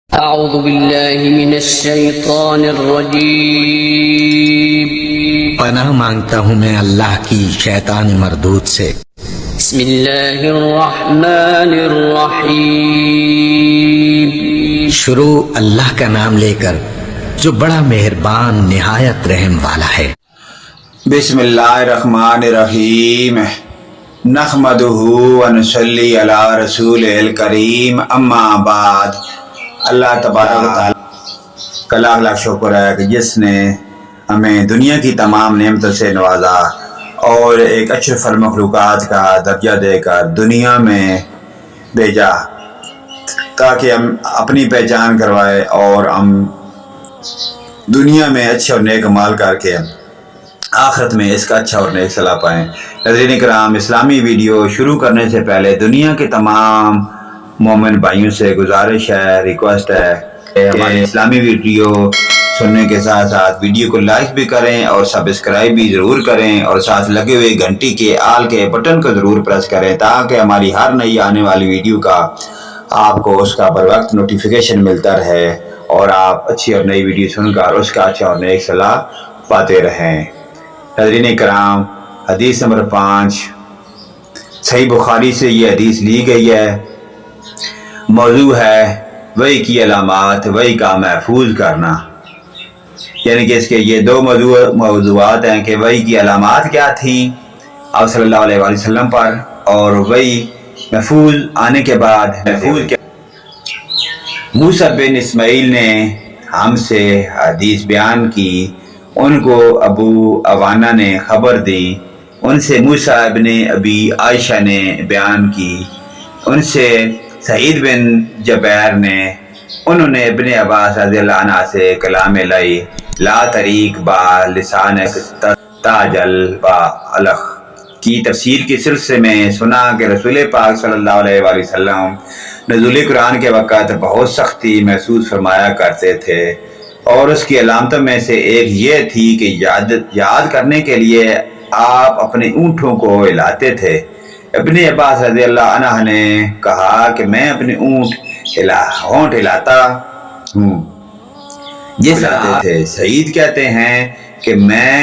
أعوذ بالله من الشيطان الرجيم پناہ مانگتا ہوں میں اللہ کی شیطان مردود سے۔ بسم الله الرحمن الرحيم شروع اللہ کا نام لے کر جو بڑا مہربان نہایت رحم والا ہے۔ بسم اللہ الرحمن الرحیم نحمدہ ونصلی علی رسول الکریم اما بعد۔ اللہ تبارک و تعالیٰ کا لاکھ لاکھ شکر ہے کہ جس نے ہمیں دنیا کی تمام نعمتوں سے نوازا اور ایک اشرف المخلوقات کا درجہ دے کر دنیا میں بھیجا تاکہ ہم اپنی پہچان کروائے اور ہم دنیا میں اچھے اور نیک عمال کر کے آخرت میں اس کا اچھا اور نیک صلاح پائیں۔ ناظرین کرام، اسلامی ویڈیو شروع کرنے سے پہلے دنیا کے تمام مومن بھائیوں سے گزارش ہے، ریکویسٹ ہے کہ ہماری اسلامی ویڈیو سننے کے ساتھ ساتھ ویڈیو کو لائک بھی کریں اور سبسکرائب بھی ضرور کریں اور ساتھ لگے ہوئے گھنٹی کے آل کے بٹن کو ضرور پریس کریں تاکہ ہماری ہر نئی آنے والی ویڈیو کا آپ کو اس کا بر وقت نوٹیفیکیشن ملتا رہے اور آپ اچھی اور نئی ویڈیو سن کر اس کا اچھا اور نیک صلاح پاتے رہیں۔ ناظرین کرام، حدیث نمبر 5 صحیح بخاری سے یہ حدیث لی گئی ہے۔ موضوع ہے وحی کی علامات، وحی کا محفوظ کرنا، یعنی کہ اس کے یہ دو موضوعات ہیں کہ وحی کی علامات کیا تھیں آپ صلی اللہ علیہ وآلہ وسلم پر، اور وحی محفوظ آنے کے بعد محفوظ کیا۔ موسیٰ بن اسماعیل نے ہم سے حدیث بیان کی، ان کو ابو عوانہ نے خبر دی، ان سے موسیٰ ابن ابی عائشہ نے بیان کی، ان سے سعید بن جبیر نے، انہوں نے ابن عباس رضی اللہ عنہ سے کلام لائی لا طریق با لسانک تاجل با الخ کی تفسیر کے سلسلے میں سنا کہ رسول پاک صلی اللہ علیہ وآلہ وسلم نزول قرآن کے وقت بہت سختی محسوس فرمایا کرتے تھے، اور اس کی علامتوں میں سے ایک یہ تھی کہ یاد کرنے کے لیے آپ اپنے اونٹوں کو ہلاتے تھے۔ ابن عباس رضی اللہ عنہ نے کہا کہ میں اپنے ہونٹ ہلاتا ہوں جس طرح تھے۔ سعید کہتے ہیں کہ میں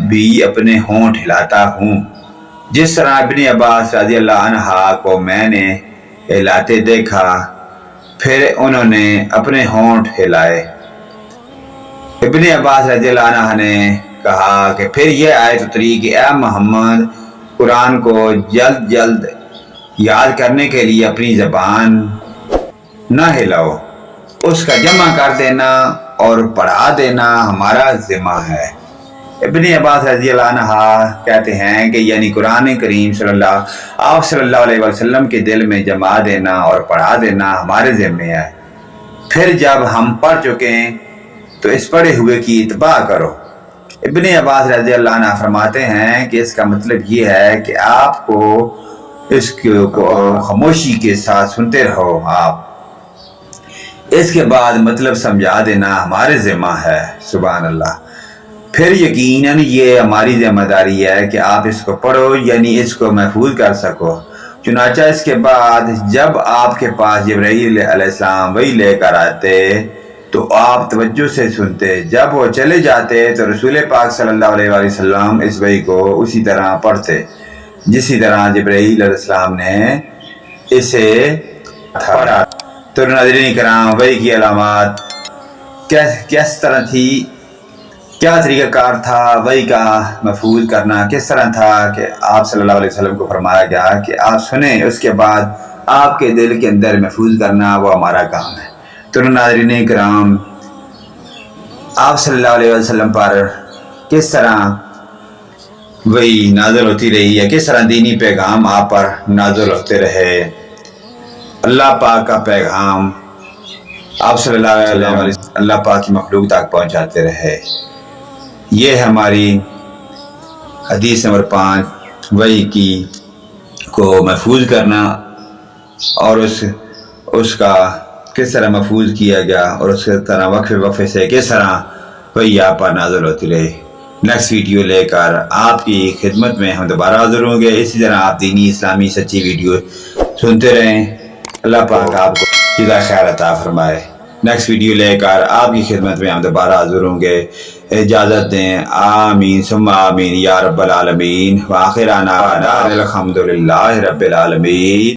بھی اپنے ہونٹ ہلاتا ہوں جس طرح ابن عباس رضی اللہ عنہ کو میں نے ہلاتے دیکھا، پھر انہوں نے اپنے ہونٹ ہلائے۔ ابن عباس رضی اللہ عنہ نے کہا کہ پھر یہ آیت اتری کہ اے محمد، قرآن کو جلد جلد یاد کرنے کے لیے اپنی زبان نہ ہلاؤ، اس کا جمع کر دینا اور پڑھا دینا ہمارا ذمہ ہے۔ ابن عباس رضی اللہ عنہ کہتے ہیں کہ یعنی قرآن کریم آپ صلی اللہ علیہ وسلم کے دل میں جما دینا اور پڑھا دینا ہمارے ذمہ ہے، پھر جب ہم پڑھ چکیں تو اس پڑھے ہوئے کی اتباع کرو۔ ابن عباس رضی اللہ عنہ فرماتے ہیں کہ اس کا مطلب یہ ہے کہ آپ کو اس کو خاموشی کے ساتھ سنتے رہو، آپ اس کے بعد مطلب سمجھا دینا ہمارے ذمہ ہے۔ سبحان اللہ۔ پھر یقیناً یہ ہماری ذمہ داری ہے کہ آپ اس کو پڑھو، یعنی اس کو محفوظ کر سکو۔ چنانچہ اس کے بعد جب آپ کے پاس جبرائیل علیہ السلام وحی لے کر آتے تو آپ توجہ سے سنتے، جب وہ چلے جاتے تو رسول پاک صلی اللہ علیہ وآلہ وسلم اس وحی کو اسی طرح پڑھتے جسی طرح جبرائیل علیہ السلام نے اسے پڑھا۔ تو ناظرین کرام، وحی کی علامات کس طرح تھی، کیا طریقہ کار تھا وحی کا محفوظ کرنا، کس طرح تھا کہ آپ صلی اللہ علیہ وسلم کو فرمایا گیا کہ آپ سنیں، اس کے بعد آپ کے دل کے اندر محفوظ کرنا وہ ہمارا کام ہے۔ تو ناظرین کرام، آپ صلی اللہ علیہ وسلم پر کس طرح وحی نازل ہوتی رہی ہے، کس طرح دینی پیغام آپ پر نازل ہوتے رہے، اللہ پاک کا پیغام آپ صلی اللہ علیہ وسلم اللہ پاک کی مخلوق تک پہنچاتے رہے، یہ ہماری حدیث نمبر 5 وحی کی کو محفوظ کرنا اور اس کا کس طرح محفوظ کیا گیا اور اس طرح وقفے سے کس طرح وحی آپ پر نازل ہوتی رہی۔ نیکسٹ ویڈیو لے کر آپ کی خدمت میں ہم دوبارہ حاضر ہوں گے، اسی طرح آپ دینی اسلامی سچی ویڈیو سنتے رہیں۔ اللہ پاک آپ کو جزائے خیر عطا فرمائے۔ نیکسٹ ویڈیو لے کر آپ کی خدمت میں ہم دوبارہ حاضر ہوں گے. اجازت دیں. آمین ثم آمین یا رب العالمین. وآخر دعوانا الحمدللہ رب العالمین.